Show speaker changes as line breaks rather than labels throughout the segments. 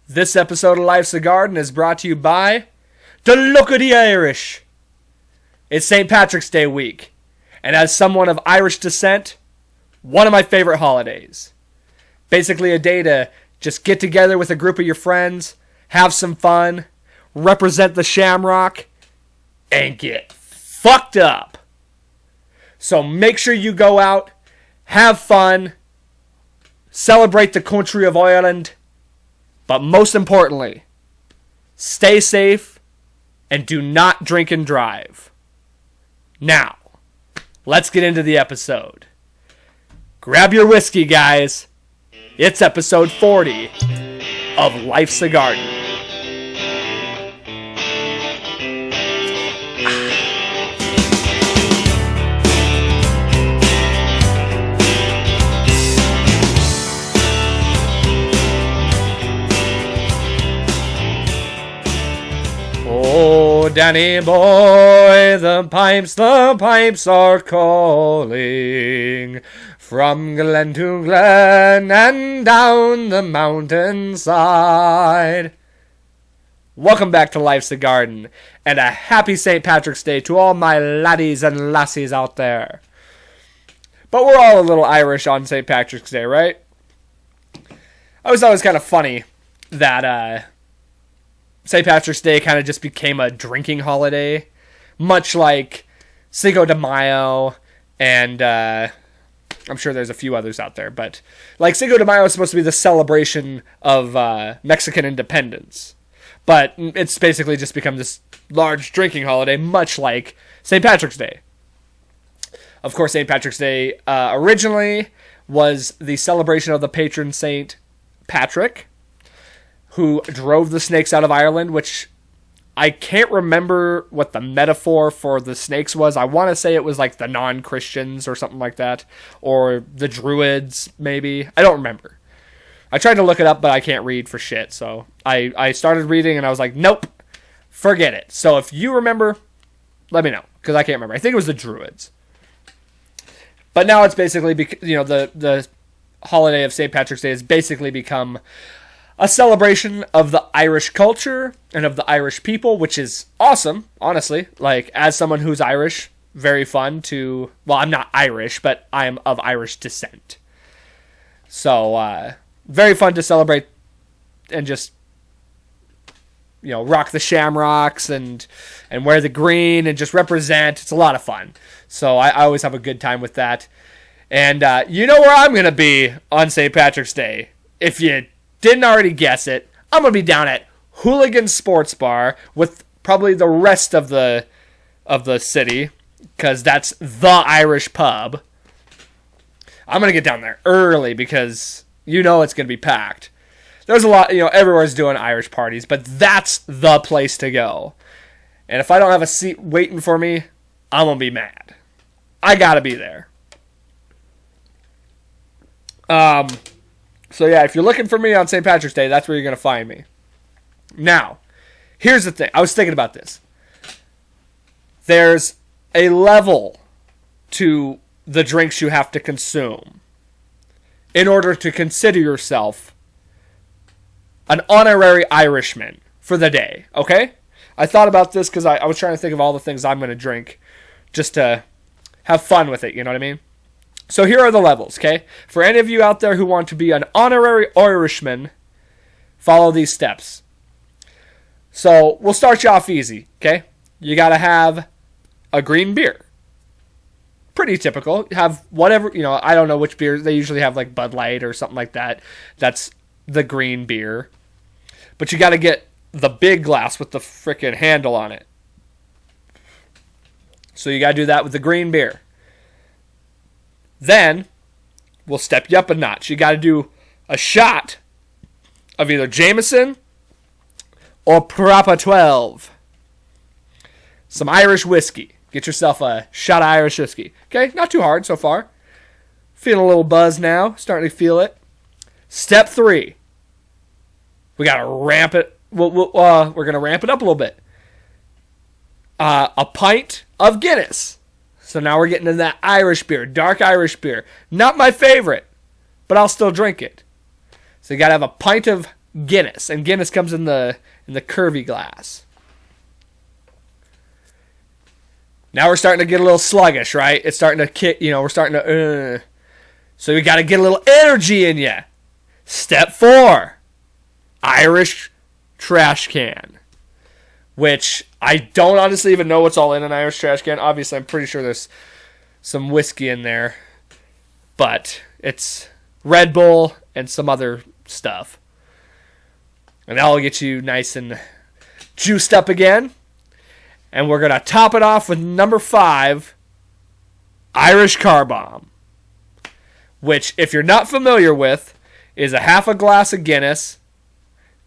This episode of Life's a Garden is brought to you by the Look of the Irish. It's St. Patrick's Day week, and as someone of Irish descent, one of my favorite holidays. Basically a day to just get together with a group of your friends, have some fun, represent the shamrock, and get fucked up. So make sure you go out, have fun, celebrate the country of Ireland, but most importantly, stay safe and do not drink and drive. Now, let's get into the episode. Grab your whiskey, guys. It's episode 40 of Life's a Garden. Oh, Danny boy, the pipes are calling from glen to glen and down the mountainside. Welcome back to Life's a Garden, and a happy St. Patrick's Day to all my laddies and lassies out there. But we're all a little Irish on St. Patrick's Day, right? I was always kind of funny that St. Patrick's Day kind of just became a drinking holiday, much like Cinco de Mayo, and I'm sure there's a few others out there, but like Cinco de Mayo is supposed to be the celebration of Mexican independence, but it's basically just become this large drinking holiday, much like St. Patrick's Day. Of course, St. Patrick's Day originally was the celebration of the patron saint Patrick, who drove the snakes out of Ireland, which I can't remember what the metaphor for the snakes was. I want to say it was like the non-Christians or something like that, or the Druids, maybe. I don't remember. I tried to look it up, but I can't read for shit, so I started reading, and I was like, nope, forget it. So if you remember, let me know, because I can't remember. I think it was the Druids. But now it's basically, the holiday of St. Patrick's Day has basically become a celebration of the Irish culture and of the Irish people, which is awesome, honestly. Like, as someone who's Irish, very fun to... Well, I'm not Irish, but I'm of Irish descent. So, very fun to celebrate and just, rock the shamrocks and wear the green and just represent. It's a lot of fun. So, I always have a good time with that. And you know where I'm going to be on St. Patrick's Day. If you didn't already guess it, I'm going to be down at Hooligan Sports Bar with probably the rest of the city, because that's the Irish pub. I'm going to get down there early because it's going to be packed. There's a lot, everywhere's doing Irish parties, but that's the place to go. And if I don't have a seat waiting for me, I'm going to be mad. I got to be there. So yeah, if you're looking for me on St. Patrick's Day, that's where you're going to find me. Now, here's the thing. I was thinking about this. There's a level to the drinks you have to consume in order to consider yourself an honorary Irishman for the day, okay? I thought about this because I was trying to think of all the things I'm going to drink just to have fun with it, you know what I mean? So here are the levels, okay? For any of you out there who want to be an honorary Irishman, follow these steps. So we'll start you off easy, okay? You got to have a green beer. Pretty typical. Have whatever, I don't know which beers. They usually have like Bud Light or something like that. That's the green beer. But you got to get the big glass with the frickin' handle on it. So you got to do that with the green beer. Then, we'll step you up a notch. You got to do a shot of either Jameson or Proper 12. Some Irish whiskey. Get yourself a shot of Irish whiskey. Okay, not too hard so far. Feeling a little buzz now. Starting to feel it. Step 3. We got to ramp it. We're going to ramp it up a little bit. A pint of Guinness. So now we're getting into that Irish beer, dark Irish beer. Not my favorite, but I'll still drink it. So you got to have a pint of Guinness, and Guinness comes in the curvy glass. Now we're starting to get a little sluggish, right? It's starting to kick, we're starting to, so you got to get a little energy in you. Step 4, Irish trash can, which I don't honestly even know what's all in an Irish trash can. Obviously, I'm pretty sure there's some whiskey in there, but it's Red Bull and some other stuff. And that'll get you nice and juiced up again. And we're going to top it off with number 5, Irish Car Bomb, which, if you're not familiar with, is a half a glass of Guinness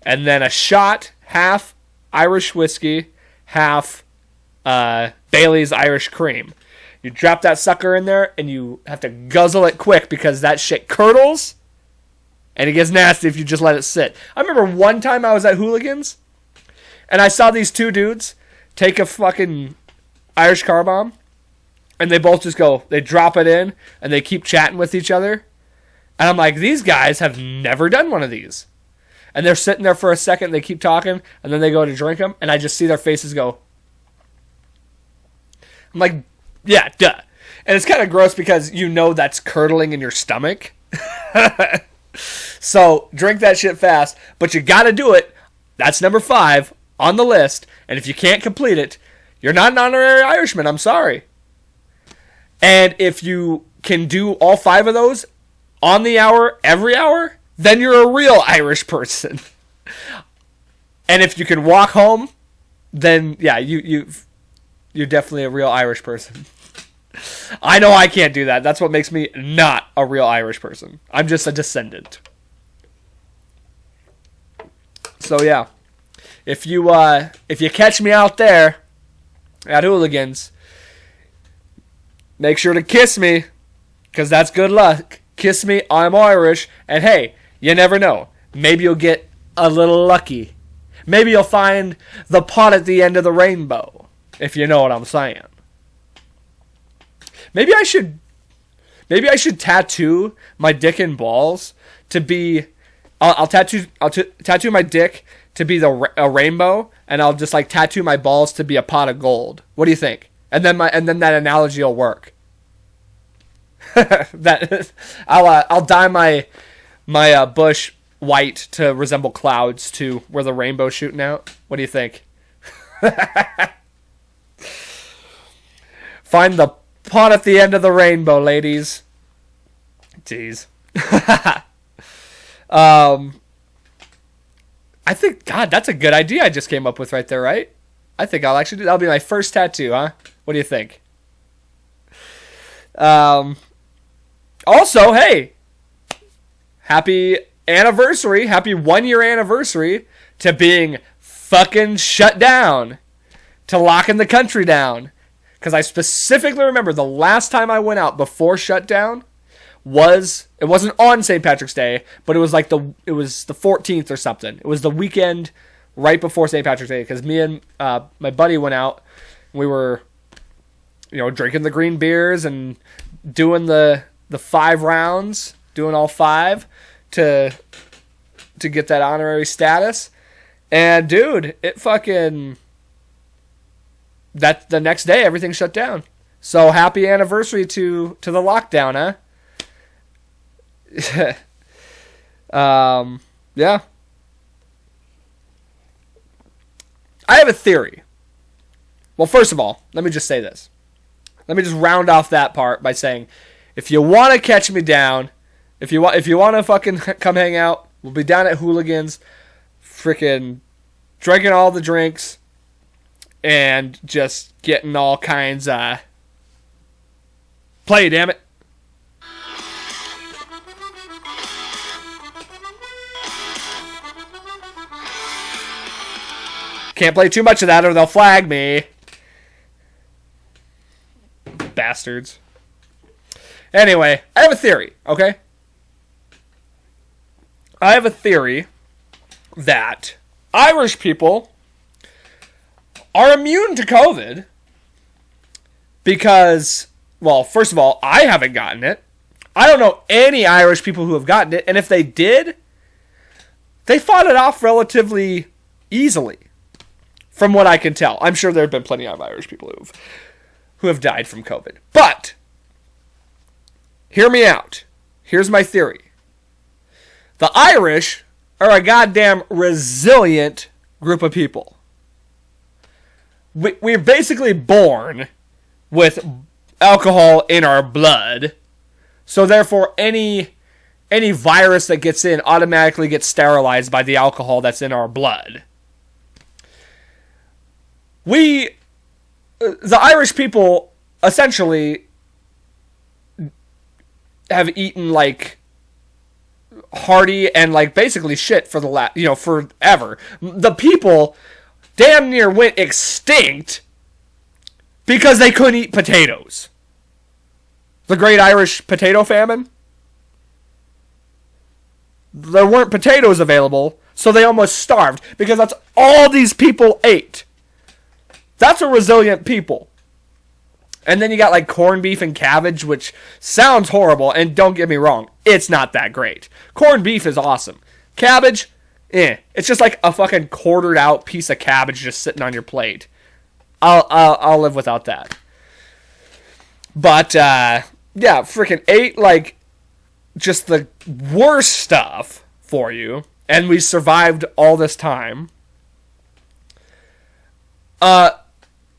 and then a shot, half Irish whiskey, half Bailey's Irish cream. You drop that sucker in there and you have to guzzle it quick because that shit curdles and it gets nasty if you just let it sit. I remember one time I was at Hooligans and I saw these two dudes take a fucking Irish Car Bomb, and they both just they drop it in, and they keep chatting with each other. And I'm like, these guys have never done one of these. And they're sitting there for a second, they keep talking, and then they go to drink them, and I just see their faces go. I'm like, yeah, duh. And it's kind of gross because that's curdling in your stomach. So drink that shit fast, but you gotta do it. That's number 5 on the list, and if you can't complete it, you're not an honorary Irishman. I'm sorry. And if you can do all 5 of those on the hour, every hour, then you're a real Irish person. And if you can walk home, then yeah, you're definitely a real Irish person. I know I can't do that. That's what makes me not a real Irish person. I'm just a descendant. So yeah. If you catch me out there at Hooligans, make sure to kiss me, because that's good luck. Kiss me, I'm Irish, and hey, you never know. Maybe you'll get a little lucky. Maybe you'll find the pot at the end of the rainbow, if you know what I'm saying. Maybe I should tattoo my dick and balls to be. I'll tattoo my dick to be a rainbow, and I'll just tattoo my balls to be a pot of gold. What do you think? And then that analogy will work. I'll dye my bush white to resemble clouds to where the rainbow's shooting out. What do you think? Find the pot at the end of the rainbow, ladies. Jeez. I think, God, that's a good idea I just came up with right there, right? I think I'll actually that'll be my first tattoo, huh? What do you think? Also, hey, happy 1-year anniversary to being fucking shut down, to locking the country down. Because I specifically remember the last time I went out before shutdown it wasn't on St. Patrick's Day, but it was the 14th or something. It was the weekend right before St. Patrick's Day, because me and my buddy went out. We were, drinking the green beers and doing the 5 rounds, doing all 5 to get that honorary status. And dude, it fucking the next day everything shut down. So happy anniversary to the lockdown, huh? Yeah. I have a theory. Well, first of all, let me just say this. Let me just round off that part by saying, if you want to catch me down, if you want to fucking come hang out, we'll be down at Hooligans, freaking drinking all the drinks and just getting all kinds of play, damn it. Can't play too much of that or they'll flag me. Bastards. Anyway, I have a theory, okay? I have a theory that Irish people are immune to COVID because, well, first of all, I haven't gotten it. I don't know any Irish people who have gotten it, and if they did, they fought it off relatively easily, from what I can tell. I'm sure there have been plenty of Irish people who have died from COVID. But, hear me out. Here's my theory. The Irish are a goddamn resilient group of people. We're basically born with alcohol in our blood. So therefore, any virus that gets in automatically gets sterilized by the alcohol that's in our blood. The Irish people, essentially, have eaten, like, hearty and, like, basically shit for forever. The people damn near went extinct because they couldn't eat potatoes. The Great Irish Potato Famine. There weren't potatoes available, so they almost starved because that's all these people ate. That's a resilient people. And then you got like corned beef and cabbage, which sounds horrible, and don't get me wrong, it's not that great. Corned beef is awesome. Cabbage, it's just like a fucking quartered out piece of cabbage just sitting on your plate. I'll live without that. But yeah, freaking ate like just the worst stuff for you, and we survived all this time.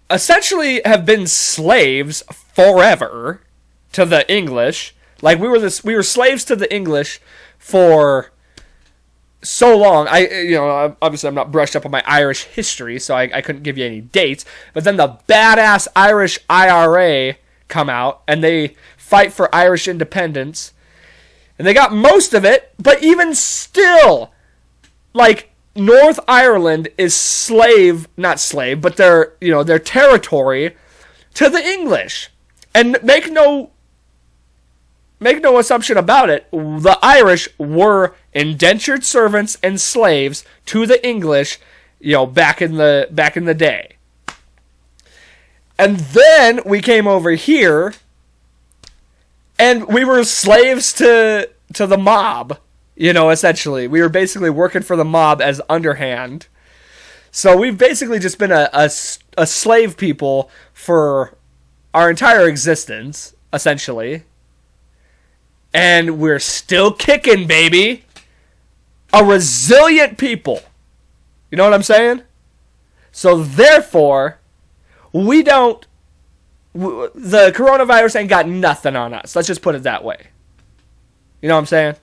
Essentially have been slaves forever to the English. Like we were slaves to the English for so long. Obviously I'm not brushed up on my Irish history, so I couldn't give you any dates. But then the badass Irish IRA come out and they fight for Irish independence, and they got most of it. But even still, like, North Ireland is not slave, but their territory to the English. And make no assumption about it, the Irish were indentured servants and slaves to the English, back in the day. And then we came over here and we were slaves to the mob. Essentially, we were basically working for the mob as underhand. So we've basically just been a slave people for our entire existence, essentially. And we're still kicking, baby. A resilient people. You know what I'm saying? So therefore, the coronavirus ain't got nothing on us. Let's just put it that way. You know what I'm saying?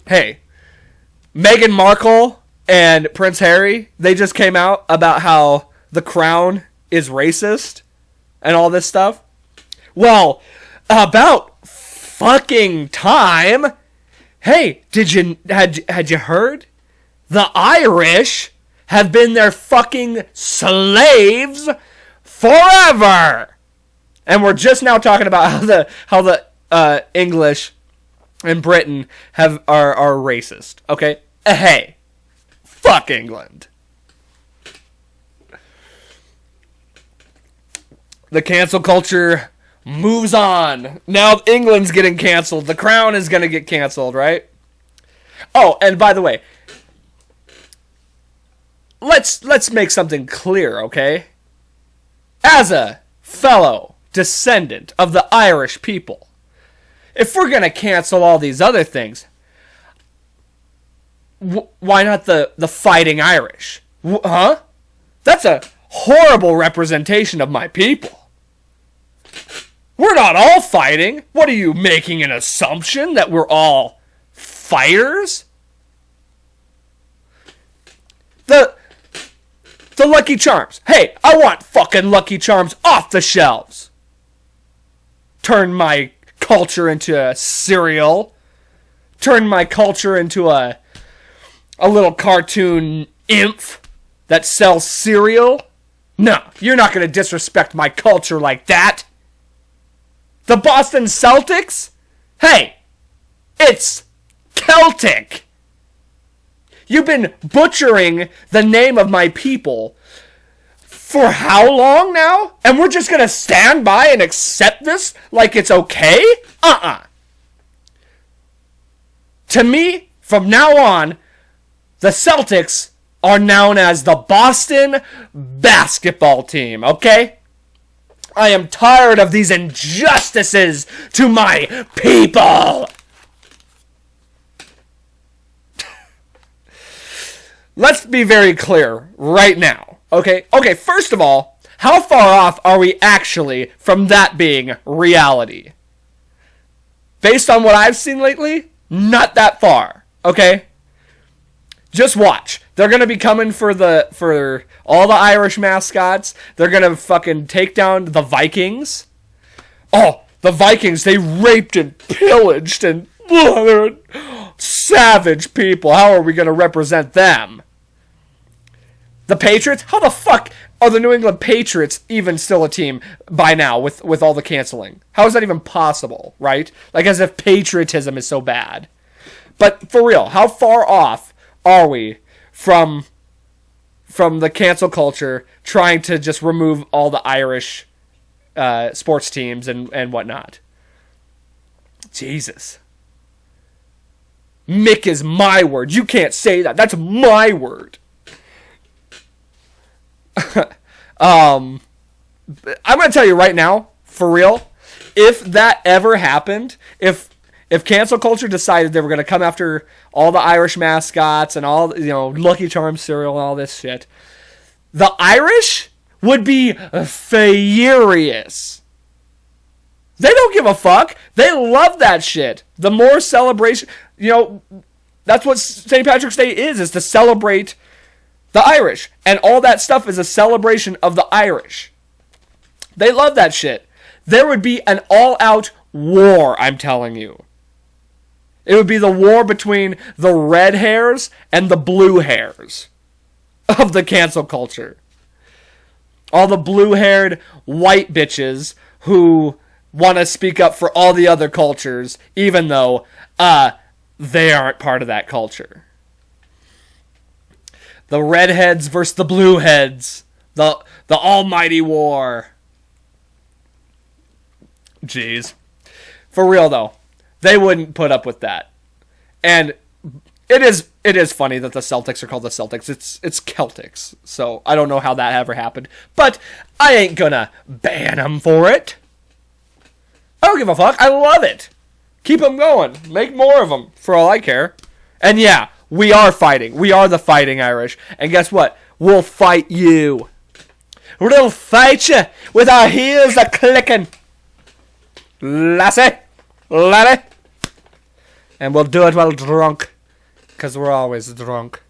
Hey, Meghan Markle and Prince Harry, they just came out about how the crown is racist and all this stuff. Well, about fucking time. Hey, had you heard? The Irish have been their fucking slaves forever. And we're just now talking about how the English in Britain are racist. Okay? Hey. Fuck England. The cancel culture moves on. Now England's getting canceled. The crown is going to get canceled, right? Oh, and by the way, let's make something clear, okay? As a fellow descendant of the Irish people, if we're going to cancel all these other things, why not the Fighting Irish? Huh? That's a horrible representation of my people. We're not all fighting. What are you, making an assumption that we're all fighters? The Lucky Charms. Hey, I want fucking Lucky Charms off the shelves. Turn my culture into a cereal. Turn my culture into a little cartoon imp that sells cereal. No, you're not going to disrespect my culture like that. The Boston Celtics? Hey, it's Celtic. You've been butchering the name of my people for how long now? And we're just going to stand by and accept this like it's okay? To me, from now on, the Celtics are known as the Boston basketball team, okay? I am tired of these injustices to my people. Let's be very clear right now, okay? Okay, first of all, how far off are we actually from that being reality? Based on what I've seen lately, not that far, okay? Just watch. They're going to be coming for all the Irish mascots. They're going to fucking take down the Vikings. Oh, the Vikings, they raped and pillaged and they're savage people. How are we going to represent them? The Patriots? How the fuck are the New England Patriots even still a team by now with all the canceling? How is that even possible, right? Like as if patriotism is so bad. But for real, how far off are we from the cancel culture trying to just remove all the Irish sports teams and whatnot? Jesus. Mick is my word. You can't say that. That's my word. I'm going to tell you right now, for real, if that ever happened, if cancel culture decided they were going to come after all the Irish mascots and all, Lucky Charms cereal and all this shit, the Irish would be furious. They don't give a fuck. They love that shit. The more celebration, that's what St. Patrick's Day is to celebrate the Irish. And all that stuff is a celebration of the Irish. They love that shit. There would be an all-out war, I'm telling you. It would be the war between the red hairs and the blue hairs of the cancel culture. All the blue-haired white bitches who want to speak up for all the other cultures, even though they aren't part of that culture. The redheads versus the blueheads. The almighty war. Jeez. For real, though. They wouldn't put up with that. And it is funny that the Celtics are called the Celtics. It's Celtics. So I don't know how that ever happened. But I ain't gonna ban them for it. I don't give a fuck. I love it. Keep them going. Make more of them, for all I care. And yeah, we are fighting. We are the Fighting Irish. And guess what? We'll fight you. We'll fight you with our heels a-clicking. Lassie. Laddie. And we'll do it while drunk. Because we're always drunk.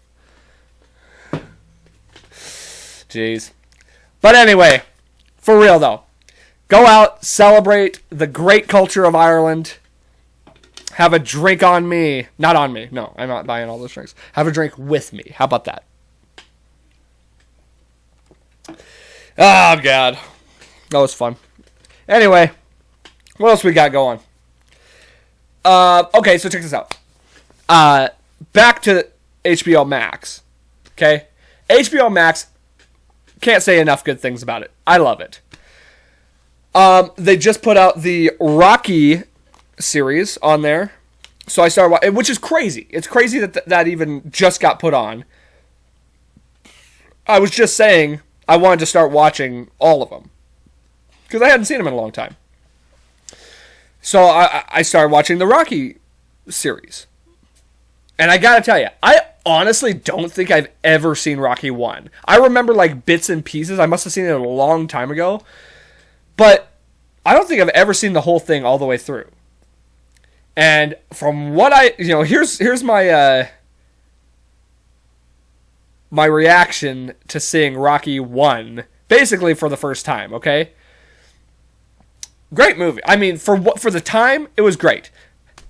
Jeez. But anyway, for real though. Go out, celebrate the great culture of Ireland. Have a drink on me. Not on me. No, I'm not buying all those drinks. Have a drink with me. How about that? Oh, God. That was fun. Anyway, what else we got going? Okay, so check this out. Back to HBO Max. Okay? HBO Max, can't say enough good things about it. I love it. They just put out the Rocky series on there. So I started watching, which is crazy. It's crazy that even just got put on. I was just saying I wanted to start watching all of them. Because I hadn't seen them in a long time. So I started watching the Rocky series. And I gotta tell you, I honestly don't think I've ever seen Rocky 1. I remember like bits and pieces. I must have seen it a long time ago. But I don't think I've ever seen the whole thing all the way through. And from what here's my my reaction to seeing Rocky 1 basically for the first time, okay? Great movie. I mean, for the time, it was great.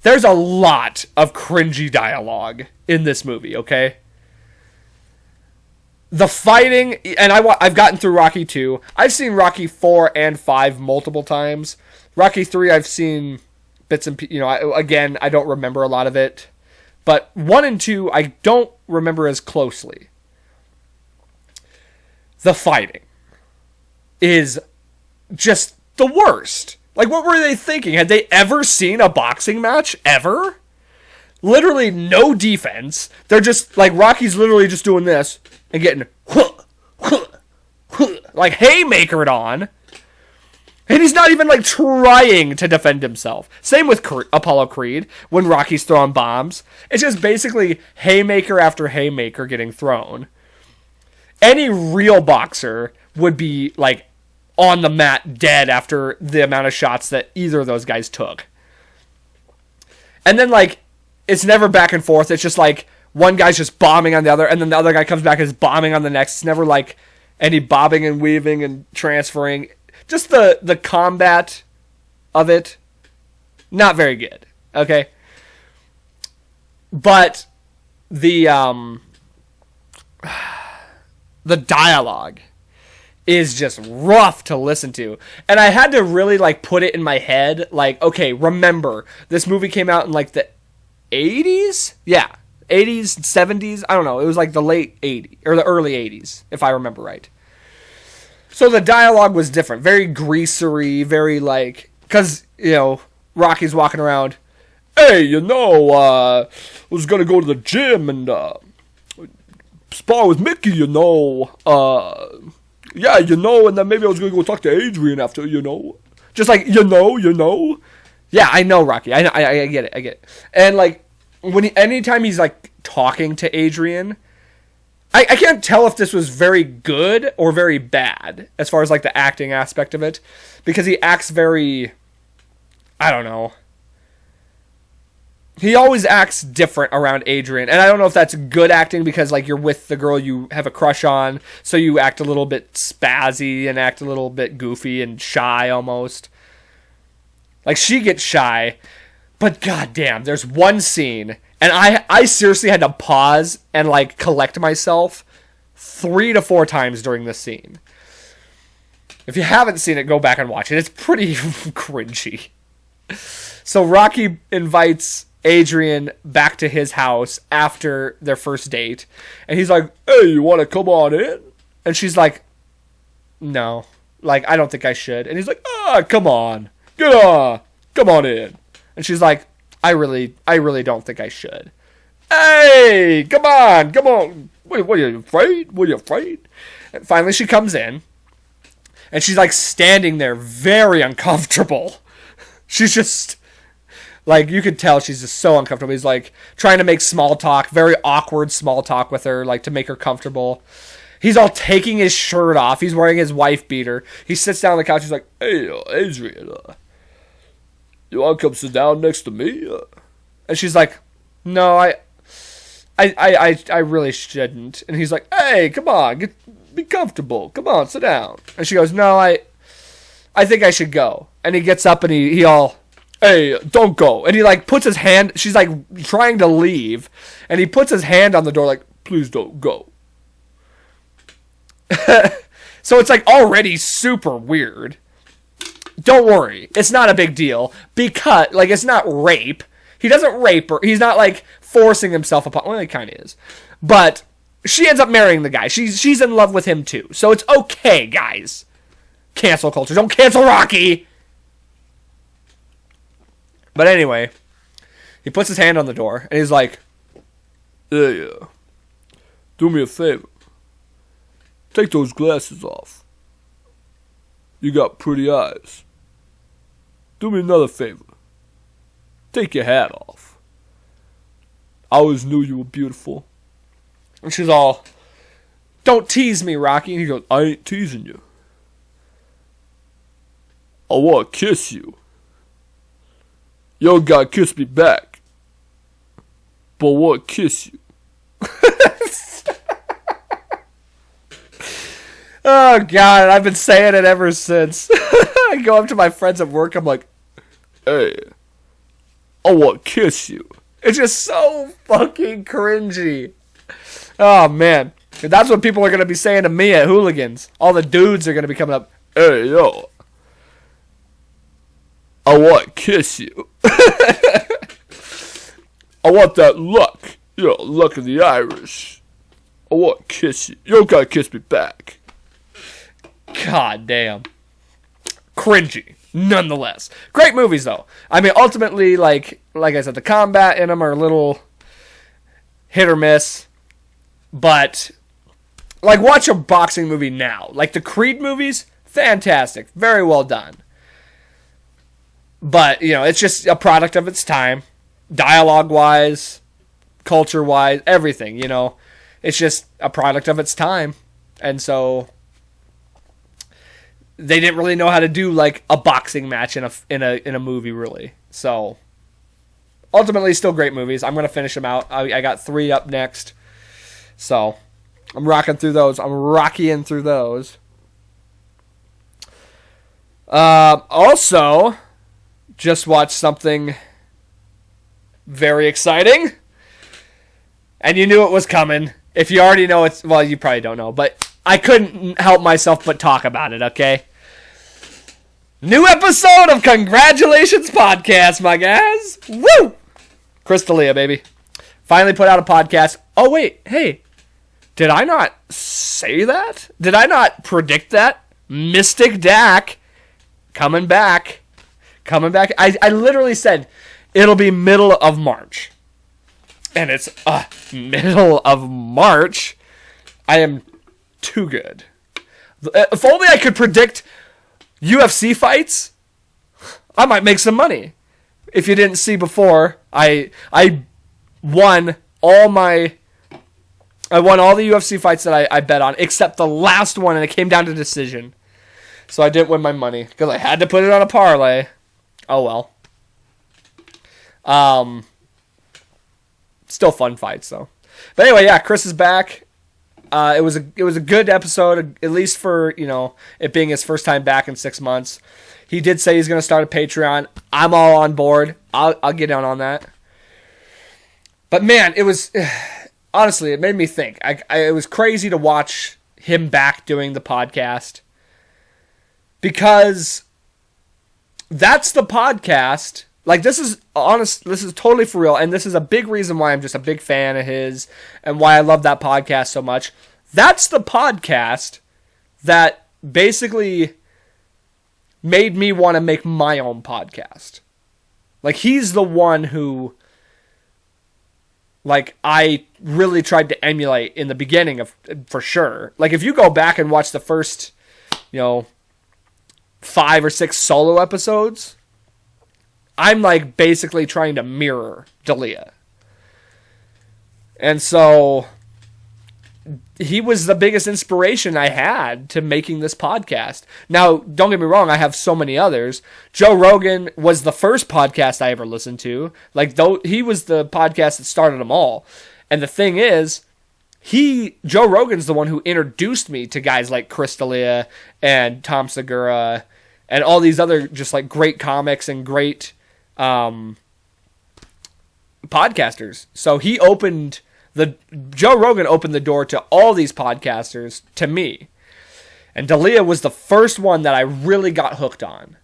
There's a lot of cringy dialogue in this movie, okay? The fighting, and I've gotten through Rocky 2. I've seen Rocky 4 and 5 multiple times. Rocky 3, I've seen bits and again, I don't remember a lot of it. But 1 and 2, I don't remember as closely. The fighting is just the worst. Like, what were they thinking? Had they ever seen a boxing match? Ever? literally no defense. They're just, like, Rocky's literally just doing this and getting, like, haymakered on. And he's not even, like, trying to defend himself. Same with Apollo Creed, when Rocky's throwing bombs. It's just basically haymaker after haymaker getting thrown. Any real boxer would be, like, on the mat dead after the amount of shots that either of those guys took. And then, like, it's never back and forth. It's just, like, one guy's just bombing on the other, and then the other guy comes back and is bombing on the next. It's never, like, any bobbing and weaving and transferring. Just the combat of it, not very good, okay? But the dialogue is just rough to listen to. And I had to really, like, put it in my head, like, okay, remember, this movie came out in, like, the 80s? Yeah, 80s, 70s, I don't know, it was, like, the late 80s, or the early 80s, if I remember right. So the dialogue was different, very greasery, very, like, because, you know, Rocky's walking around, hey, you know, I was going to go to the gym and spar with Mickey, you know, yeah, you know, and then maybe I was going to go talk to Adrian after, you know, just like, you know, yeah, I know, Rocky, I get it, and, like, anytime he's, like, talking to Adrian, I can't tell if this was very good or very bad as far as, like, the acting aspect of it, because he acts very, I don't know. He always acts different around Adrian, and I don't know if that's good acting because, like, you're with the girl you have a crush on, so you act a little bit spazzy and act a little bit goofy and shy almost. Like, she gets shy, but goddamn, there's one scene. And I seriously had to pause and, like, collect myself 3 to 4 times during this scene. If you haven't seen it, go back and watch it. It's pretty cringy. So Rocky invites Adrian back to his house after their first date. And he's like, hey, you want to come on in? And she's like, no. Like, I don't think I should. And he's like, come on. Get on. Come on in. And she's like, I really don't think I should. Hey, come on. What are you afraid? And finally she comes in, and she's, like, standing there very uncomfortable. She's just, like, you could tell she's just so uncomfortable. He's, like, trying to make small talk, very awkward small talk with her, like, to make her comfortable. He's all taking his shirt off. He's wearing his wife beater. He sits down on the couch. He's like, hey, Adrian, you want to come sit down next to me? And she's like, no, I really shouldn't. And he's like, hey, come on, be comfortable. Come on, sit down. And she goes, no, I think I should go. And he gets up and he all, hey, don't go. And he, like, puts his hand, she's, like, trying to leave. And he puts his hand on the door like, please don't go. So it's, like, already super weird. Don't worry, it's not a big deal, because, like, it's not rape. He doesn't rape her. He's not, like, forcing himself upon, well, he kind of is. But she ends up marrying the guy. She's in love with him, too. So it's okay, guys. Cancel culture. Don't cancel Rocky! But anyway, he puts his hand on the door, and he's like, hey, do me a favor. Take those glasses off. You got pretty eyes. Do me another favor. Take your hat off. I always knew you were beautiful. And she's all, don't tease me, Rocky. And he goes, I ain't teasing you. I want to kiss you. You don't gotta kiss me back. But I want to kiss you. Oh, God, I've been saying it ever since. I go up to my friends at work, I'm like, hey, I want to kiss you. It's just so fucking cringy. Oh, man. That's what people are going to be saying to me at Hooligans. All the dudes are going to be coming up, hey, yo, I want to kiss you. I want that luck. You know, luck of the Irish. I want to kiss you. You don't got to kiss me back. God damn. Cringy. Nonetheless. Great movies, though. I mean, ultimately, like like I said, the combat in them are a little hit or miss. But, like, watch a boxing movie now. Like, the Creed movies, fantastic. Very well done. But, you know, it's just a product of its time. Dialogue-wise, culture-wise, everything, you know. It's just a product of its time. And so they didn't really know how to do, like, a boxing match in a movie, really. So, ultimately, still great movies. I'm going to finish them out. I got 3 up next. So, I'm rocking through those. I'm rocking through those. Also, just watched something very exciting. And you knew it was coming. If you already know it's... Well, you probably don't know. But I couldn't help myself but talk about it, okay? New episode of Congratulations Podcast, my guys. Woo! Chris D'Elia, baby. Finally put out a podcast. Oh, wait. Hey. Did I not say that? Did I not predict that? Mystic Dak coming back. Coming back. I literally said it'll be middle of March. And it's middle of March. I am too good. If only I could predict UFC fights, I might make some money. If you didn't see before, I won all the UFC fights that I bet on, except the last one, and it came down to decision. So I didn't win my money, because I had to put it on a parlay. Oh well. Still fun fights, though. But anyway, yeah, Chris is back. It was a good episode, at least for, you know, it being his first time back in 6 months. He did say he's going to start a Patreon. I'm all on board. I'll get down on that. But man, it was... Honestly, it made me think. It was crazy to watch him back doing the podcast. Because that's the podcast. Like, this is honest. This is totally for real. And this is a big reason why I'm just a big fan of his. And why I love that podcast so much. That's the podcast that basically made me want to make my own podcast. Like, he's the one who... Like, I really tried to emulate in the beginning, for sure. Like, if you go back and watch the first, 5 or 6 solo episodes, I'm, like, basically trying to mirror D'Elia. And so, he was the biggest inspiration I had to making this podcast. Now, don't get me wrong, I have so many others. Joe Rogan was the first podcast I ever listened to. Like, he was the podcast that started them all. And the thing is, Joe Rogan's the one who introduced me to guys like Chris D'Elia and Tom Segura and all these other just like great comics and great podcasters. So Joe Rogan opened the door to all these podcasters to me. And D'Elia was the first one that I really got hooked on.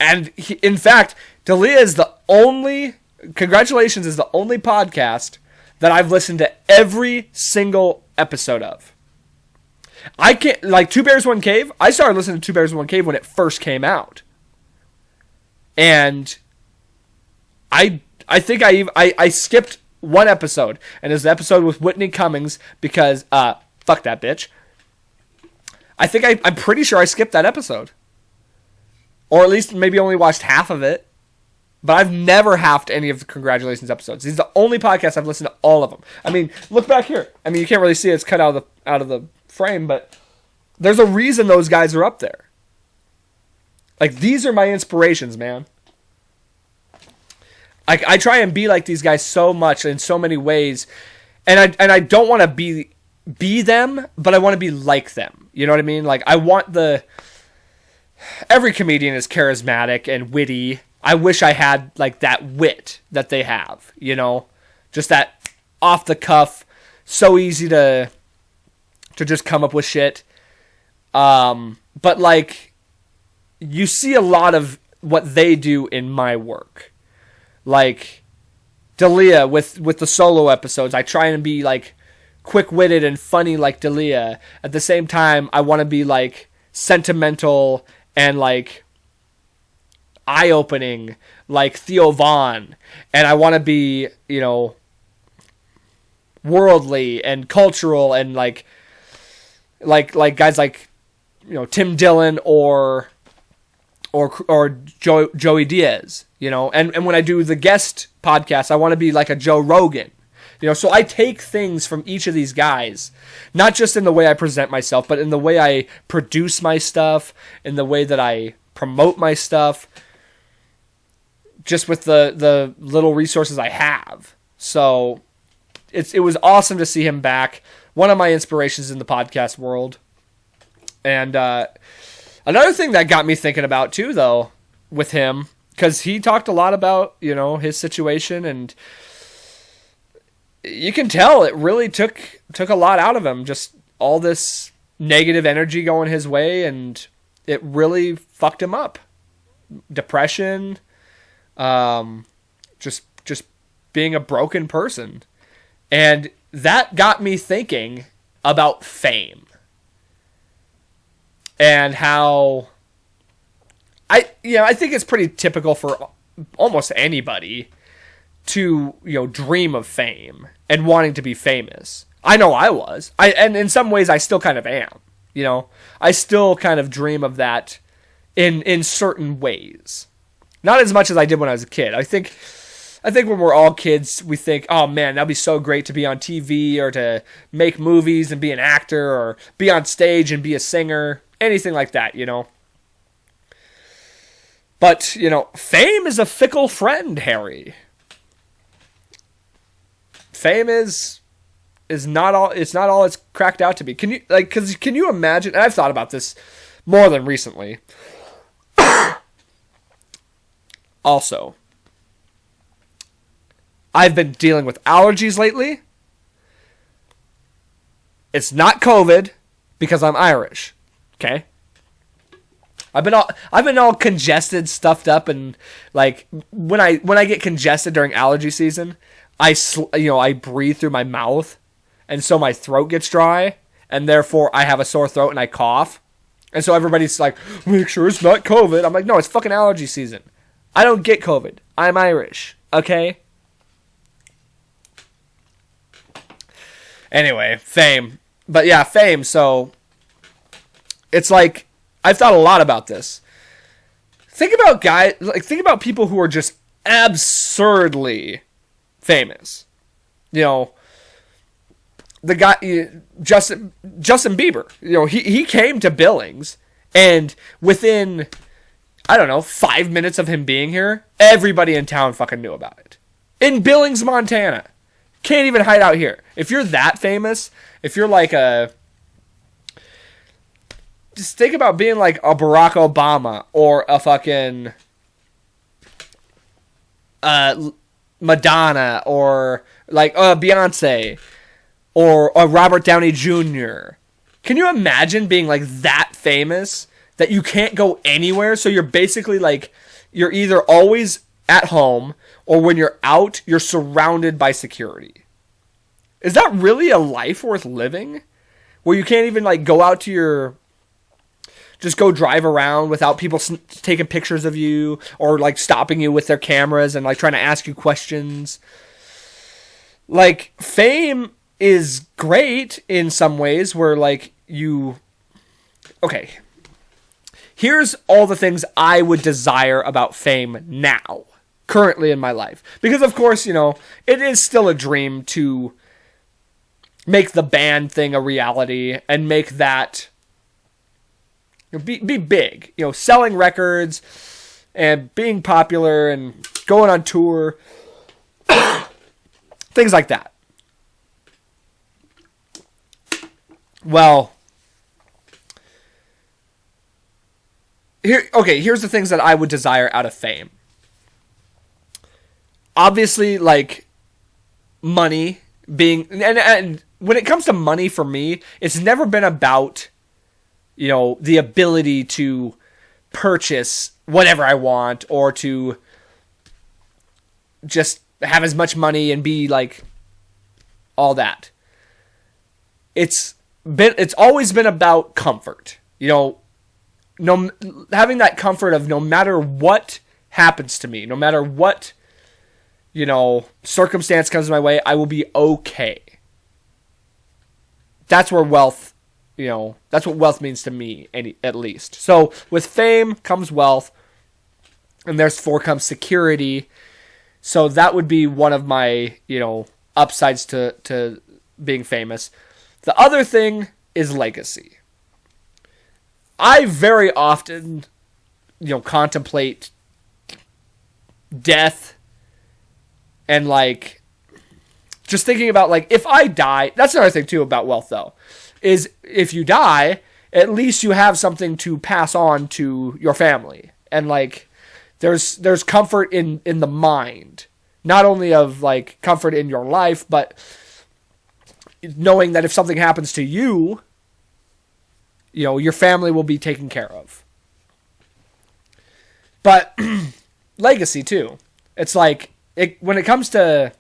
And in fact, D'Elia is Congratulations is the only podcast that I've listened to every single episode of. I can't, like Two Bears, One Cave, I started listening to Two Bears, One Cave when it first came out. And I think I skipped one episode, and it was the episode with Whitney Cummings because, fuck that bitch. I'm pretty sure I skipped that episode. Or at least maybe only watched half of it. But I've never halved any of the Congratulations episodes. These are the only podcasts I've listened to all of them. I mean, look back here. I mean, you can't really see it. It's cut out of the frame, but there's a reason those guys are up there. Like, these are my inspirations, man. I try and be like these guys so much in so many ways, and I don't want to be them, but I want to be like them. You know what I mean? Like, every comedian is charismatic and witty. I wish I had like that wit that they have, just that off the cuff, so easy to just come up with shit. But like, you see a lot of what they do in my work. Like D'Elia with the solo episodes, I try and be like quick-witted and funny like D'Elia. At the same time, I want to be like sentimental and like eye-opening like Theo Von, and I want to be, worldly and cultural and like guys like, Tim Dillon or Joey Diaz, and when I do the guest podcast, I want to be like a Joe Rogan. So I take things from each of these guys, not just in the way I present myself, but in the way I produce my stuff, in the way that I promote my stuff, just with the little resources I have. So it was awesome to see him back. One of my inspirations in the podcast world. And another thing that got me thinking about too, though, with him, because he talked a lot about, his situation, and you can tell it really took a lot out of him. Just all this negative energy going his way, and it really fucked him up. Depression, just being a broken person. And that got me thinking about fame. And how I think it's pretty typical for almost anybody to, dream of fame and wanting to be famous. I know I was. And in some ways I still kind of am. I still kind of dream of that in certain ways. Not as much as I did when I was a kid. I think when we're all kids, we think, oh man, that'd be so great to be on TV or to make movies and be an actor or be on stage and be a singer. Anything like that, But, fame is a fickle friend, Harry. Fame is not all it's cracked out to be. Can you imagine, and I've thought about this more than recently. Also, I've been dealing with allergies lately. It's not COVID because I'm Irish. Okay? I've been all congested, stuffed up, and like when I get congested during allergy season, I breathe through my mouth, and so my throat gets dry, and therefore I have a sore throat and I cough. And so everybody's like, make sure it's not COVID. I'm like, no, it's fucking allergy season. I don't get COVID. I'm Irish. Okay? Anyway, fame. But yeah, fame. So it's like, I've thought a lot about this. Think about people who are just absurdly famous. The guy, Justin Bieber, he came to Billings, and within, I don't know, 5 minutes of him being here, everybody in town fucking knew about it. In Billings, Montana. Can't even hide out here. If you're that famous, if you're like just think about being like a Barack Obama or a fucking Madonna or like Beyonce or a Robert Downey Jr. Can you imagine being like that famous that you can't go anywhere? So you're basically like, you're either always at home or when you're out, you're surrounded by security. Is that really a life worth living? Where you can't even like go out to just go drive around without people taking pictures of you or like stopping you with their cameras and like trying to ask you questions. Like, fame is great in some ways where like okay, here's all the things I would desire about fame now, currently in my life. Because of course, it is still a dream to make the band thing a reality and make that be big, selling records and being popular and going on tour, things like that. Well, here's the things that I would desire out of fame. Obviously, like money being, and when it comes to money for me, it's never been about the ability to purchase whatever I want or to just have as much money and be like all that. It's always been about comfort. Having that comfort of no matter what happens to me, no matter what, circumstance comes my way, I will be okay. That's where wealth, that's what wealth means to me, at least. So with fame comes wealth, and therefore comes security. So that would be one of my, upsides to being famous. The other thing is legacy. I very often, contemplate death and just thinking about if I die. That's another thing too about wealth though, is if you die, at least you have something to pass on to your family. And there's comfort in the mind, not only of comfort in your life, but knowing that if something happens to you, your family will be taken care of. But legacy too. It's when it comes to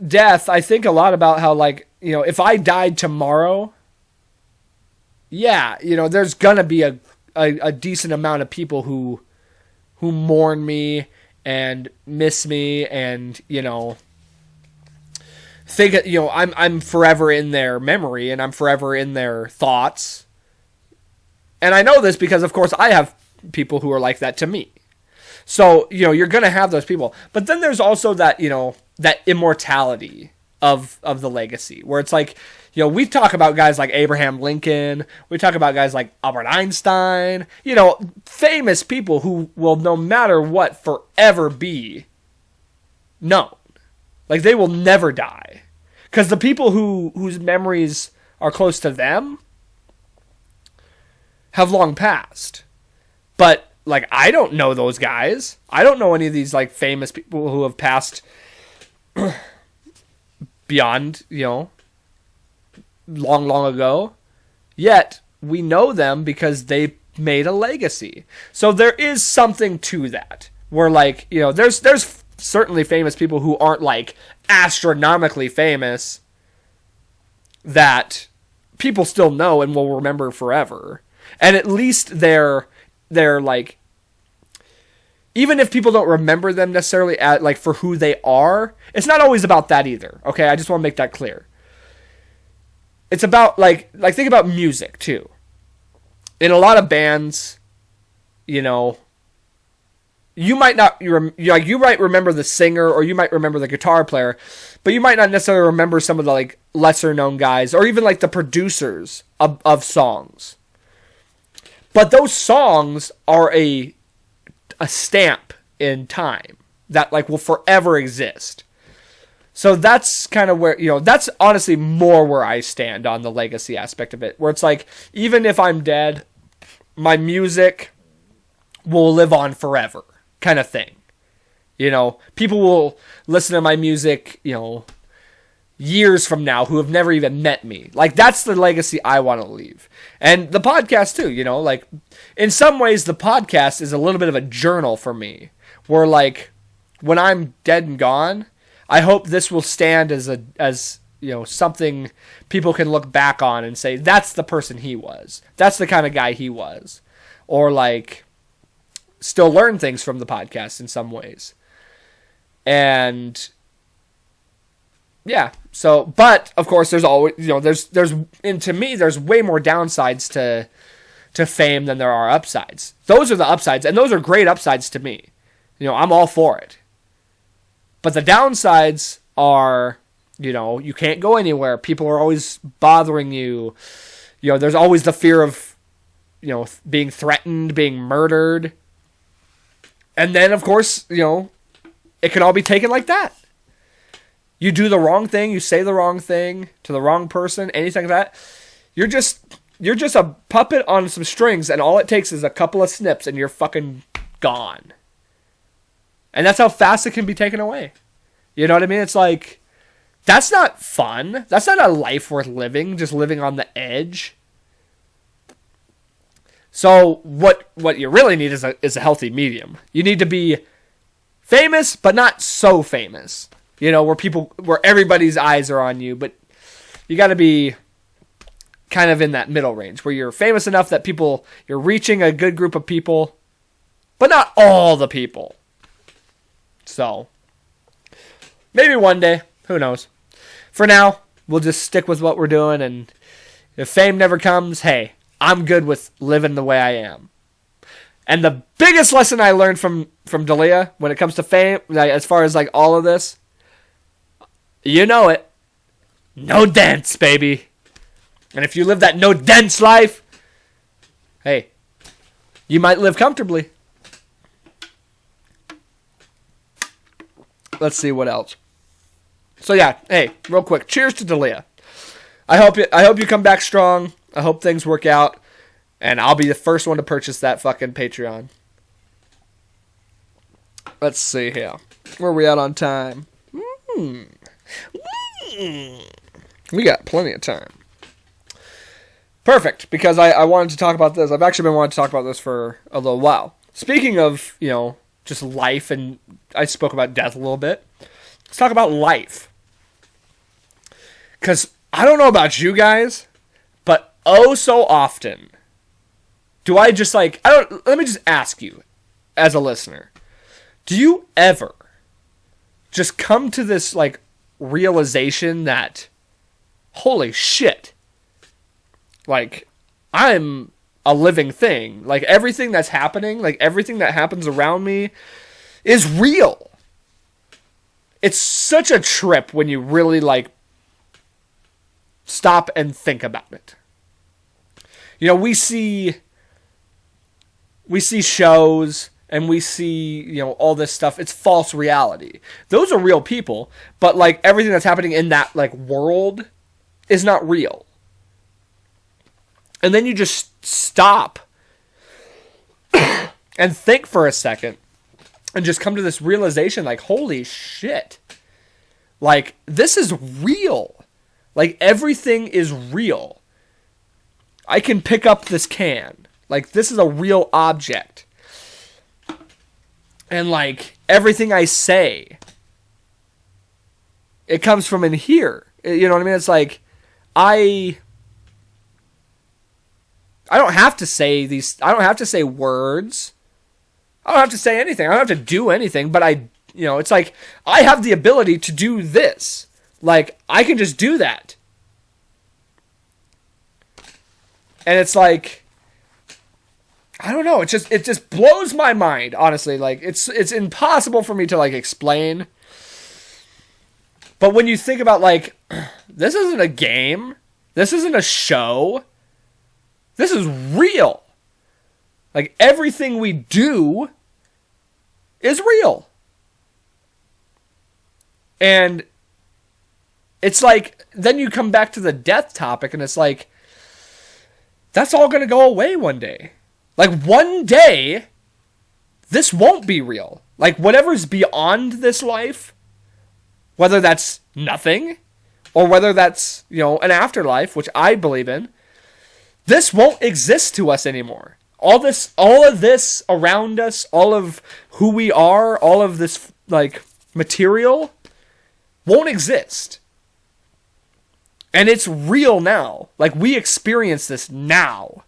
death, I think a lot about how if I died tomorrow, yeah, there's gonna be a decent amount of people who mourn me and miss me and think I'm forever in their memory and I'm forever in their thoughts. And I know this because of course I have people who are like that to me. So, you're going to have those people. But then there's also that, that immortality of the legacy where it's we talk about guys like Abraham Lincoln. We talk about guys like Albert Einstein, famous people who will no matter what forever be known. They will never die. Because the people whose memories are close to them have long passed. But I don't know those guys. I don't know any of these famous people who have passed beyond, long ago. Yet we know them because they made a legacy. So there is something to that. Where there's certainly famous people who aren't astronomically famous that people still know and will remember forever. And at least they're even if people don't remember them necessarily for who they are, it's not always about that either. Okay, I just want to make that clear. It's about think about music too. In a lot of bands, you might not you might remember the singer or you might remember the guitar player, but you might not necessarily remember some of the lesser known guys or even the producers of songs. But those songs are a stamp in time that will forever exist. So that's kind of where, that's honestly more where I stand on the legacy aspect of it, where it's even if I'm dead, my music will live on forever kind of thing. People will listen to my music, years from now who have never even met me. That's the legacy I want to leave. And the podcast too, in some ways the podcast is a little bit of a journal for me where when I'm dead and gone, I hope this will stand as something people can look back on and say, that's the person he was. That's the kind of guy he was. Or still learn things from the podcast in some ways. And yeah, so, but of course there's always, and to me, there's way more downsides to fame than there are upsides. Those are the upsides, and those are great upsides to me. I'm all for it. But the downsides are, you can't go anywhere. People are always bothering you. There's always the fear of, being threatened, being murdered. And then, of course, it can all be taken like that. You do the wrong thing, you say the wrong thing to the wrong person, anything like that. You're just a puppet on some strings, and all it takes is a couple of snips, and you're fucking gone. And that's how fast it can be taken away. You know what I mean? It's that's not fun. That's not a life worth living, just living on the edge. So what you really need is a healthy medium. You need to be famous, but not so famous. Where everybody's eyes are on you, but you got to be kind of in that middle range where you're famous enough that you're reaching a good group of people, but not all the people. So, maybe one day, who knows. For now, we'll just stick with what we're doing, and if fame never comes, hey, I'm good with living the way I am. And the biggest lesson I learned from Dalia when it comes to fame, like, as far as like all of this, you know it, no dents, baby. And if you live that no dents life, hey, you might live comfortably. Let's see what else. So yeah, hey, real quick, cheers to Dalia. I hope you come back strong. I hope things work out, and I'll be the first one to purchase that fucking Patreon. Let's see here. Where are we at on time? We got plenty of time. Perfect, because I wanted to talk about this. I've actually been wanting to talk about this for a little while. Speaking of, just life, and I spoke about death a little bit. Let's talk about life. Because I don't know about you guys, but oh so often do I just let me just ask you as a listener. Do you ever just come to this realization that, holy shit, I'm a living thing. Everything that's happening, everything that happens around me is real. It's such a trip when you really stop and think about it. We see shows and we see, all this stuff. It's false reality. Those are real people, but everything that's happening in that world is not real. And then you just stop and think for a second and just come to this realization holy shit. This is real. Everything is real. I can pick up this can. This is a real object. And everything I say, it comes from in here. You know what I mean? It's I don't have to say these. I don't have to say words. I don't have to say anything. I don't have to do anything. But it's I have the ability to do this. I can just do that. And it's I don't know. It just blows my mind, honestly. It's impossible for me to explain. But when you think about this isn't a game. This isn't a show. This is real. Everything we do is real. And it's then you come back to the death topic and it's that's all going to go away one day. One day, this won't be real. Whatever's beyond this life, whether that's nothing, or whether that's, an afterlife, which I believe in, this won't exist to us anymore. All of this around us, all of who we are, all of this, material, won't exist. And it's real now. We experience this now.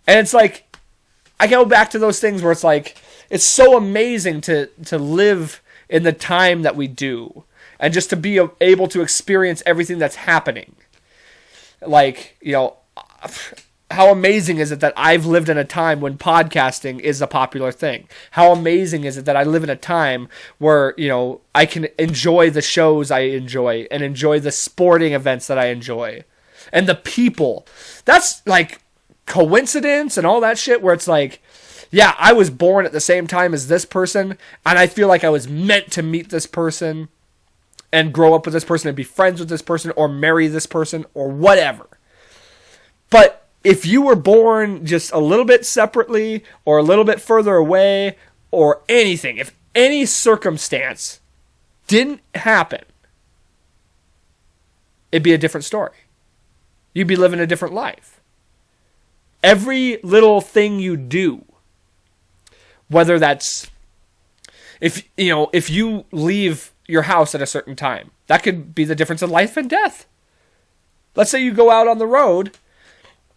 And it's I go back to those things where it's it's so amazing to live in the time that we do. And just to be able to experience everything that's happening. How amazing is it that I've lived in a time when podcasting is a popular thing? How amazing is it that I live in a time where, I can enjoy the shows I enjoy and enjoy the sporting events that I enjoy and the people. That's coincidence and all that shit where it's yeah, I was born at the same time as this person and I feel I was meant to meet this person and grow up with this person and be friends with this person or marry this person or whatever. But if you were born just a little bit separately or a little bit further away or anything, if any circumstance didn't happen, it'd be a different story. You'd be living a different life. Every little thing you do, whether that's if you leave your house at a certain time, that could be the difference in life and death. Let's say you go out on the road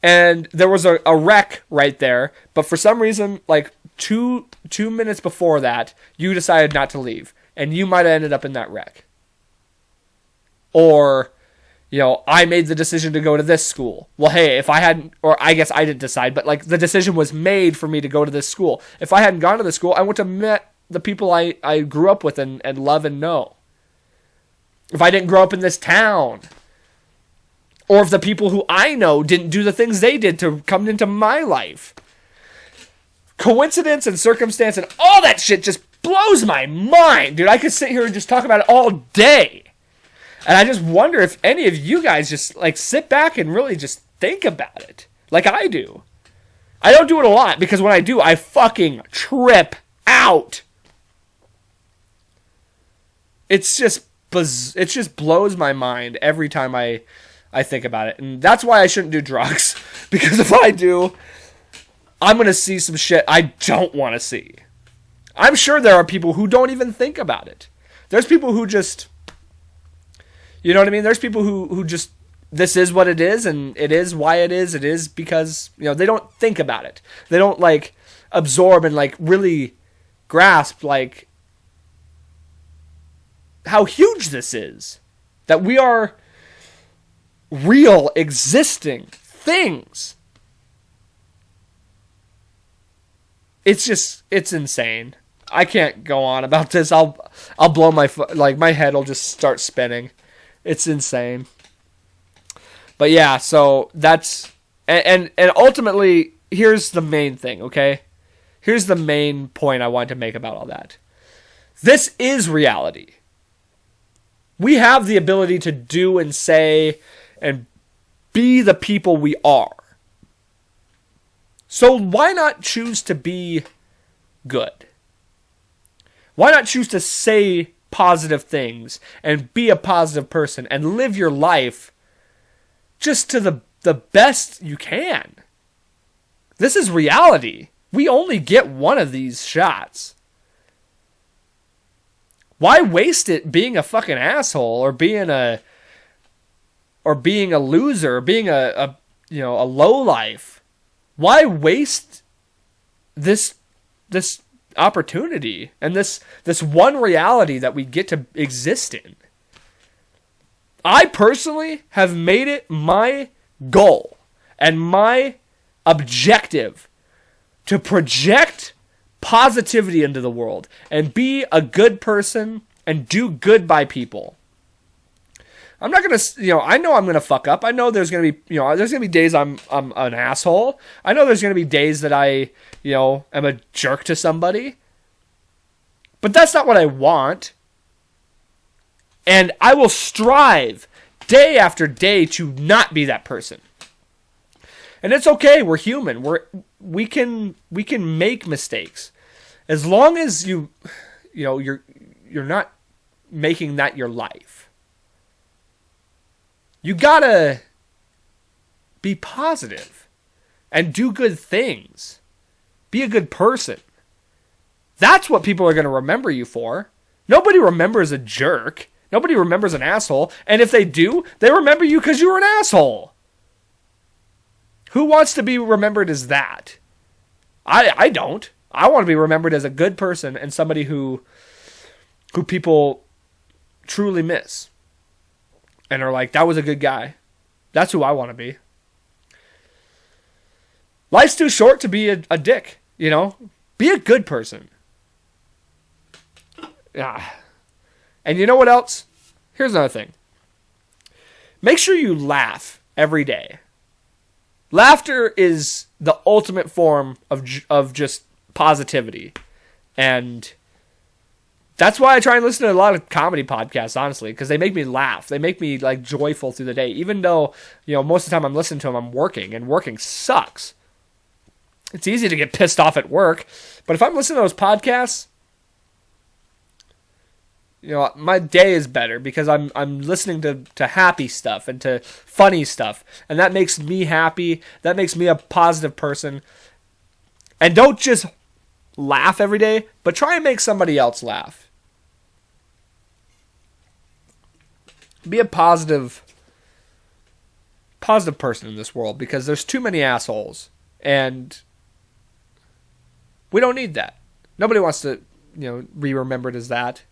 and there was a wreck right there, but for some reason, like two minutes before that, you decided not to leave, and you might have ended up in that wreck. Or, I made the decision to go to this school. Well, hey, if I hadn't, or I guess I didn't decide, but like the decision was made for me to go to this school. If I hadn't gone to this school, I wouldn't have met the people I grew up with and love and know. If I didn't grow up in this town, or if the people who I know didn't do the things they did to come into my life. Coincidence and circumstance and all that shit just blows my mind, dude. I could sit here and just talk about it all day. And I just wonder if any of you guys just like sit back and really just think about it like I do. I don't do it a lot because when I do, I fucking trip out. It just blows my mind every time I think about it. And that's why I shouldn't do drugs. Because if I do, I'm going to see some shit I don't want to see. I'm sure there are people who don't even think about it. There's people who just, you know what I mean? There's people who just, this is what it is, and it is why it is. It is because, they don't think about it. They don't, like, absorb and, like, really grasp, like, how huge this is. That we are real, existing things. It's insane. I can't go on about this. I'll blow my head will just start spinning. It's insane. But yeah, so that's, and ultimately, here's the main thing, okay? Here's the main point I wanted to make about all that. This is reality. We have the ability to do and say and be the people we are. So why not choose to be good? Why not choose to say positive things and be a positive person and live your life just to the best you can? This is reality. We only get one of these shots. Why waste it being a fucking asshole or being a loser, or being a lowlife? Why waste this opportunity and this one reality that we get to exist in? I personally have made it my goal and my objective to project positivity into the world and be a good person and do good by people. I'm not gonna, I know I'm gonna fuck up. I know there's gonna be, there's gonna be days I'm an asshole. I know there's gonna be days that I, am a jerk to somebody. But that's not what I want. And I will strive day after day to not be that person. And it's okay. We're human. We can make mistakes, as long as you're not making that your life. You gotta be positive and do good things. Be a good person. That's what people are going to remember you for. Nobody remembers a jerk. Nobody remembers an asshole. And if they do, they remember you because you were an asshole. Who wants to be remembered as that? I don't. I want to be remembered as a good person and somebody who people truly miss. And are like, that was a good guy. That's who I want to be. Life's too short to be a dick, Be a good person. Yeah. And you know what else? Here's another thing. Make sure you laugh every day. Laughter is the ultimate form of just positivity. And that's why I try and listen to a lot of comedy podcasts, honestly, because they make me laugh. They make me like joyful through the day. Even though, most of the time I'm listening to them, I'm working, and working sucks. It's easy to get pissed off at work. But if I'm listening to those podcasts, my day is better because I'm listening to happy stuff and to funny stuff. And that makes me happy. That makes me a positive person. And don't just laugh every day, but try and make somebody else laugh. Be a positive positive person in this world because there's too many assholes. And we don't need that. Nobody wants to, be remembered as that.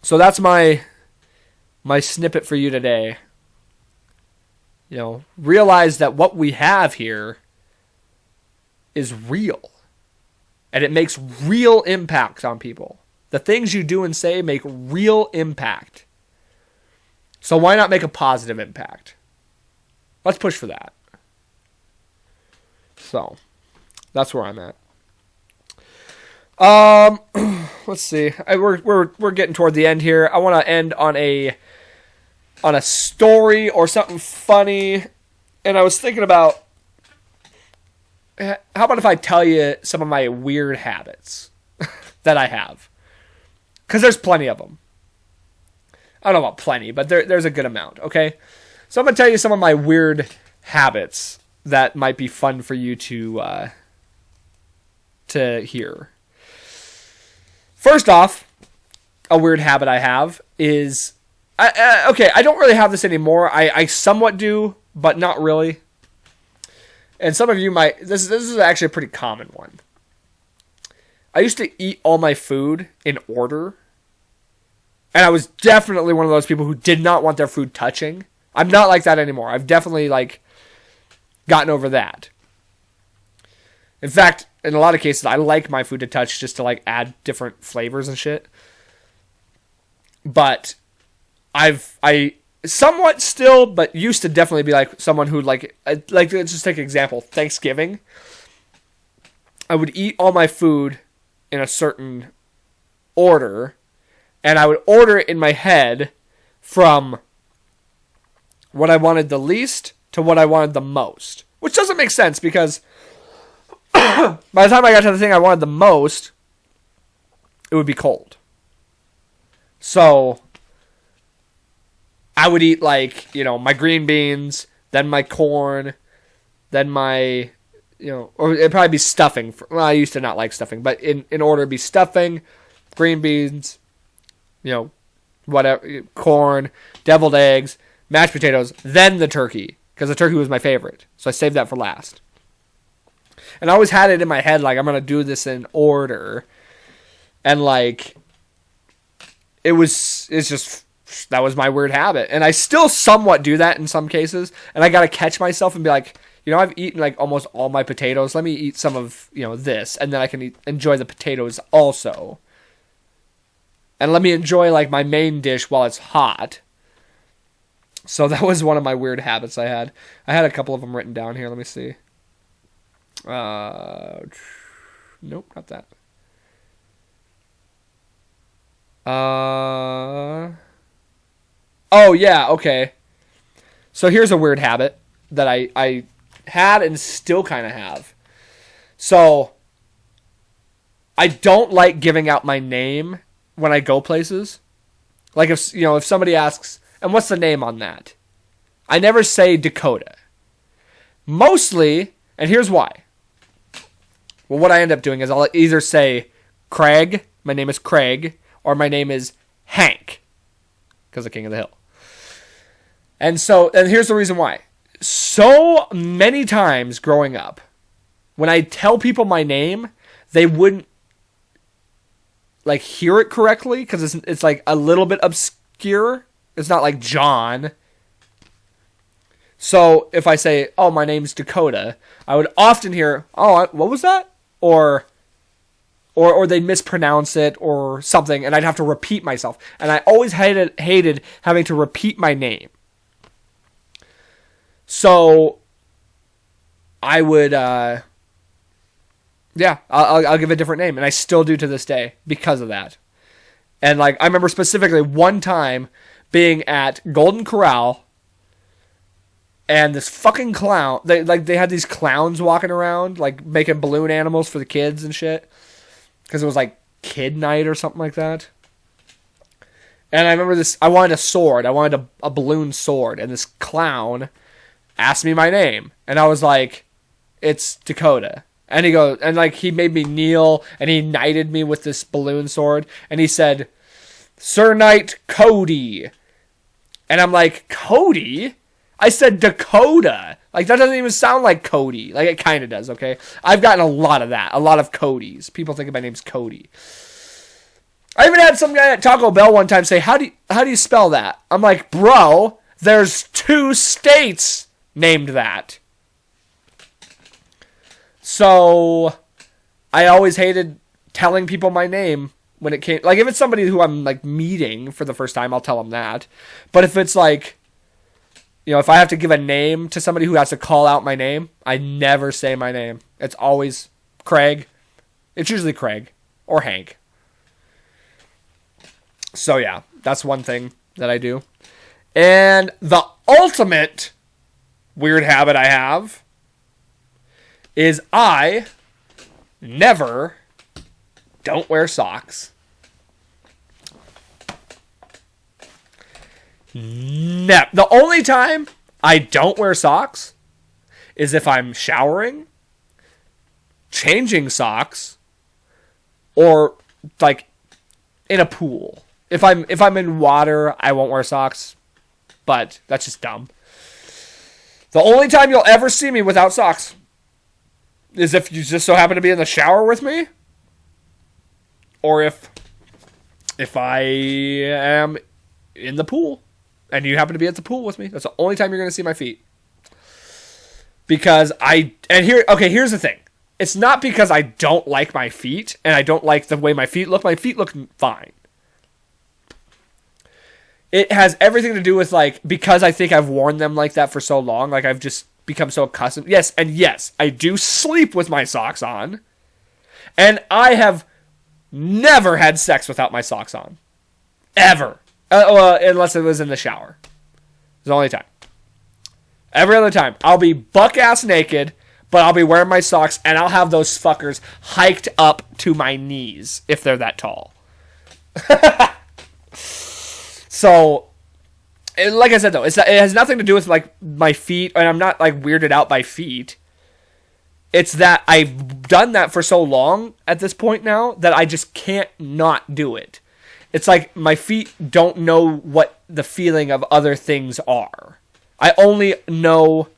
So that's my snippet for you today. Realize that what we have here is real. And it makes real impact on people. The things you do and say make real impact. So why not make a positive impact? Let's push for that. So, that's where I'm at. Let's see. We're getting toward the end here. I want to end on a story or something funny. And I was thinking about, how about if I tell you some of my weird habits that I have? Because there's plenty of them. I don't know about plenty, but there's a good amount, okay? So I'm going to tell you some of my weird habits that might be fun for you to hear. First off, a weird habit I have is... I don't really have this anymore. I somewhat do, but not really. And some of you might... This is actually a pretty common one. I used to eat all my food in order. And I was definitely one of those people who did not want their food touching. I'm not like that anymore. I've definitely, gotten over that. In fact, in a lot of cases, I like my food to touch just to, add different flavors and shit. But I somewhat still, but used to definitely be someone who, let's just take an example. Thanksgiving. I would eat all my food in a certain order, and I would order it in my head from what I wanted the least to what I wanted the most. Which doesn't make sense because by the time I got to the thing I wanted the most, it would be cold. So I would eat my green beans, then my corn, then my, or it'd probably be stuffing. I used to not like stuffing, but in order it'd be stuffing, green beans, whatever, corn, deviled eggs, mashed potatoes, then the turkey. Because the turkey was my favorite. So I saved that for last. And I always had it in my head, I'm going to do this in order. And, that was my weird habit. And I still somewhat do that in some cases. And I got to catch myself and be I've eaten, almost all my potatoes. Let me eat some of, this. And then I can enjoy the potatoes also. And let me enjoy, my main dish while it's hot. So that was one of my weird habits I had. I had a couple of them written down here. Let me see. Nope, not that. Oh, yeah, okay. So here's a weird habit that I had and still kind of have. So I don't like giving out my name when I go places. If somebody asks... And what's the name on that? I never say Dakota. Mostly, and here's why. Well, what I end up doing is I'll either say Craig, my name is Craig, or my name is Hank, because of King of the Hill. And here's the reason why. So many times growing up, when I tell people my name, they wouldn't hear it correctly, because it's a little bit obscure. It's not like John. So if I say, oh, my name's Dakota, I would often hear, oh, what was that? Or they'd mispronounce it or something, and I'd have to repeat myself. And I always hated having to repeat my name. So I would, I'll give a different name. And I still do to this day because of that. And I remember specifically one time being at Golden Corral, and this fucking clown, they had these clowns walking around, making balloon animals for the kids and shit, because it was kid night or something like that. And I remember this, I wanted a sword, I wanted a balloon sword, and this clown asked me my name, and I was like, it's Dakota. And he goes, and he made me kneel, and he knighted me with this balloon sword, and he said, Sir Knight Cody. And I'm like, Cody? I said Dakota. Like, that doesn't even sound like Cody. Like, it kind of does, okay? I've gotten a lot of that. A lot of Codys. People think my name's Cody. I even had some guy at Taco Bell one time say, how do you spell that? I'm like, bro, there's 2 states named that. So, I always hated telling people my name when it came... Like, if it's somebody who I'm, like, meeting for the first time, I'll tell them that. But if it's, like... You know, if I have to give a name to somebody who has to call out my name, I never say my name. It's always Craig. It's usually Craig. Or Hank. So, yeah. That's one thing that I do. And the ultimate weird habit I have is I never don't wear socks. The only time I don't wear socks is if I'm showering, changing socks, or like in a pool. If I'm in water, I won't wear socks, but that's just dumb. The only time you'll ever see me without socks is if you just so happen to be in the shower with me, or if I am in the pool and you happen to be at the pool with me. That's the only time you're going to see my feet. Because here's the thing. It's not because I don't like my feet and I don't like the way my feet look. My feet look fine. It has everything to do with, like, because I think I've worn them like that for so long. Like, I've just become so accustomed. Yes, I do sleep with my socks on. And I have never had sex without my socks on. Ever. Unless it was in the shower. It's the only time. Every other time, I'll be buck-ass naked, but I'll be wearing my socks, and I'll have those fuckers hiked up to my knees, if they're that tall. So, like I said, though, it has nothing to do with, like, my feet, and I'm not, like, weirded out by feet. It's that I've done that for so long at this point now that I just can't not do it. It's like my feet don't know what the feeling of other things are. I only know,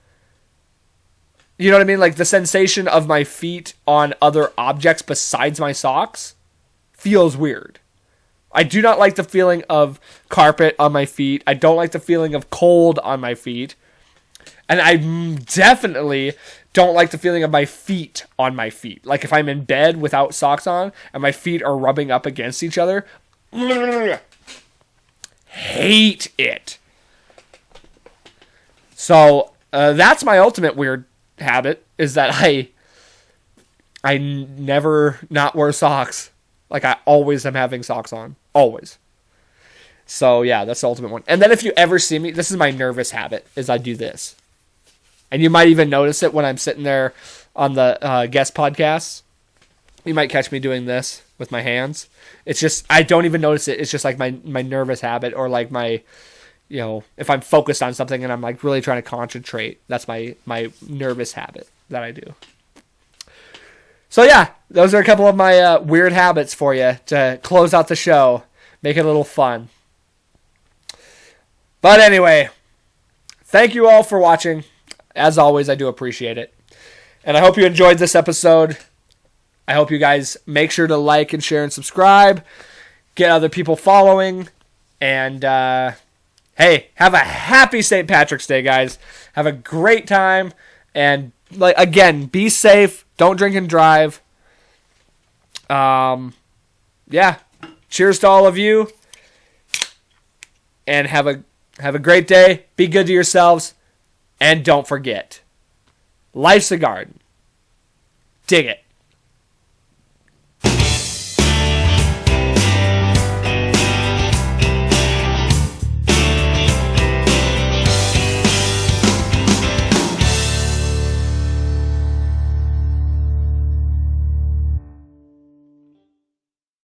you know what I mean? Like, the sensation of my feet on other objects besides my socks feels weird. I do not like the feeling of carpet on my feet. I don't like the feeling of cold on my feet. And I definitely don't like the feeling of my feet on my feet. Like, if I'm in bed without socks on and my feet are rubbing up against each other, hate it. So that's my ultimate weird habit, is that I never not wear socks. Like, I always am having socks on. Always. So yeah, that's the ultimate one. And then if you ever see me, this is my nervous habit, is I do this. And you might even notice it when I'm sitting there on the guest podcasts. You might catch me doing this with my hands. It's just, I don't even notice it. It's just like my nervous habit, or like my, you know, if I'm focused on something and I'm like really trying to concentrate, that's my nervous habit that I do. So yeah, those are a couple of my weird habits for you to close out the show. Make it a little fun. But anyway, thank you all for watching. As always, I do appreciate it. And I hope you enjoyed this episode. I hope you guys make sure to like and share and subscribe. Get other people following. And, hey, have a happy St. Patrick's Day, guys. Have a great time. And, like, again, be safe. Don't drink and drive. Yeah. Cheers to all of you. And have a great day. Be good to yourselves. And don't forget, life's a garden. Dig it.